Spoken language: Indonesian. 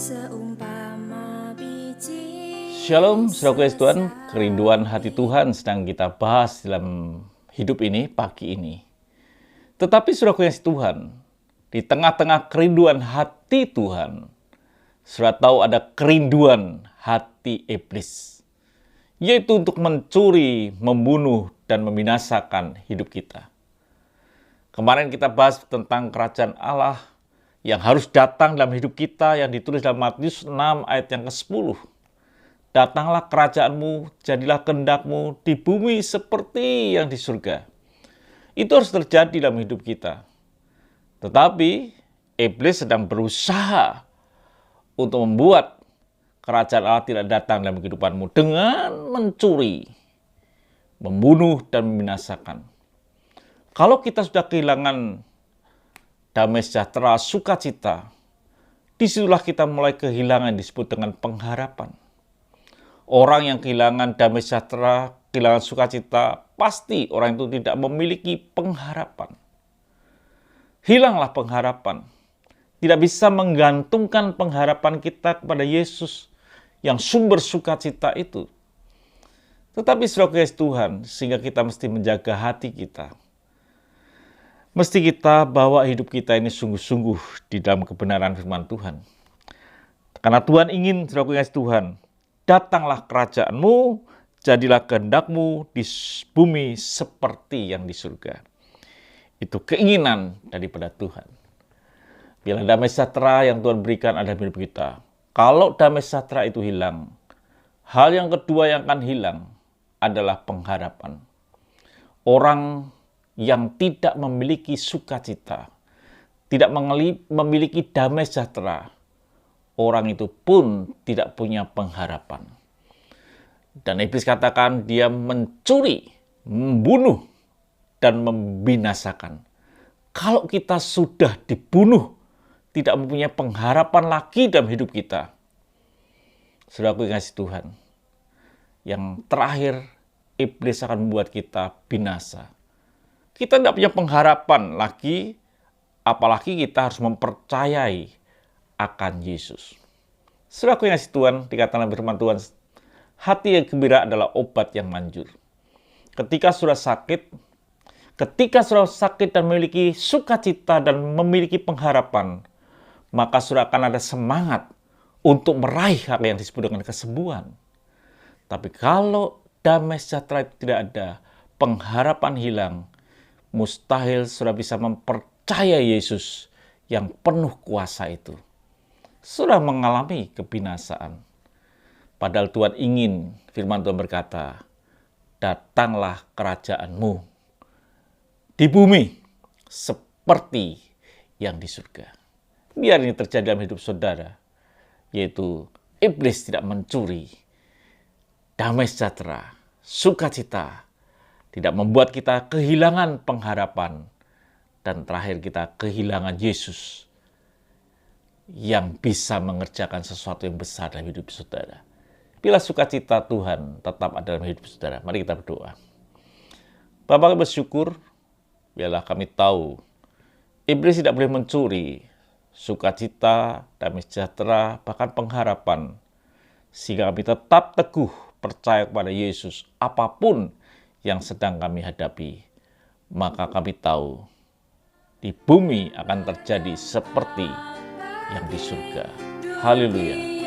seumpama biji. Shalom, saudara Tuhan, kerinduan hati Tuhan sedang kita bahas dalam hidup ini, pagi ini. Tetapi saudara Tuhan, di tengah-tengah kerinduan hati Tuhan, saudara tahu ada kerinduan hati iblis, yaitu untuk mencuri, membunuh, dan membinasakan hidup kita. Kemarin kita bahas tentang kerajaan Allah yang harus datang dalam hidup kita, yang ditulis dalam Matius 6 ayat yang ke-10. Datanglah kerajaanmu, jadilah kehendakmu di bumi seperti yang di surga. Itu harus terjadi dalam hidup kita. Tetapi iblis sedang berusaha untuk membuat kerajaan Allah tidak datang dalam kehidupanmu dengan mencuri, membunuh, dan membinasakan. Kalau kita sudah kehilangan damai sejahtera, sukacita, disitulah kita mulai kehilangan disebut dengan pengharapan. Orang yang kehilangan damai sejahtera, kehilangan sukacita, pasti orang itu tidak memiliki pengharapan. Hilanglah pengharapan. Tidak bisa menggantungkan pengharapan kita kepada Yesus yang sumber sukacita itu. Tetapi saudara Tuhan, sehingga kita mesti menjaga hati kita. Mesti kita bawa hidup kita ini sungguh-sungguh di dalam kebenaran firman Tuhan. Karena Tuhan ingin, saudara Tuhan, datanglah kerajaanmu, jadilah kehendakmu di bumi seperti yang di surga. Itu keinginan daripada Tuhan. Bila damai sejahtera yang Tuhan berikan ada di hidup kita. Kalau damai sejahtera itu hilang, hal yang kedua yang akan hilang adalah pengharapan. Orang yang tidak memiliki sukacita, tidak memiliki damai sejahtera, orang itu pun tidak punya pengharapan. Dan iblis katakan dia mencuri, membunuh, dan membinasakan. Kalau kita sudah dibunuh, tidak mempunyai pengharapan lagi dalam hidup kita. Saudaraku yang kasih Tuhan, yang terakhir, iblis akan membuat kita binasa. Kita tidak punya pengharapan lagi, apalagi kita harus mempercayai akan Yesus. Saudaraku yang kasih Tuhan, dikatakan firman Tuhan, hati yang gembira adalah obat yang manjur. Ketika sudah sakit dan memiliki sukacita dan memiliki pengharapan, maka sudah akan ada semangat untuk meraih hal yang disebut dengan kesembuhan. Tapi kalau damai sejahtera itu tidak ada, pengharapan hilang, mustahil sudah bisa mempercayai Yesus yang penuh kuasa itu. Sudah mengalami kebinasaan. Padahal Tuhan ingin, firman Tuhan berkata, datanglah kerajaanmu di bumi seperti yang di surga. Biar ini terjadi dalam hidup saudara, yaitu iblis tidak mencuri damai sejahtera, sukacita, tidak membuat kita kehilangan pengharapan, dan terakhir kita kehilangan Yesus yang bisa mengerjakan sesuatu yang besar dalam hidup saudara. Bila sukacita Tuhan tetap ada dalam hidup saudara, mari kita berdoa. Bapa, kami bersyukur, biarlah kami tahu iblis tidak boleh mencuri sukacita, damai sejahtera, bahkan pengharapan, sehingga kami tetap teguh percaya kepada Yesus apapun yang sedang kami hadapi. Maka kami tahu di bumi akan terjadi seperti yang di surga. Haleluya.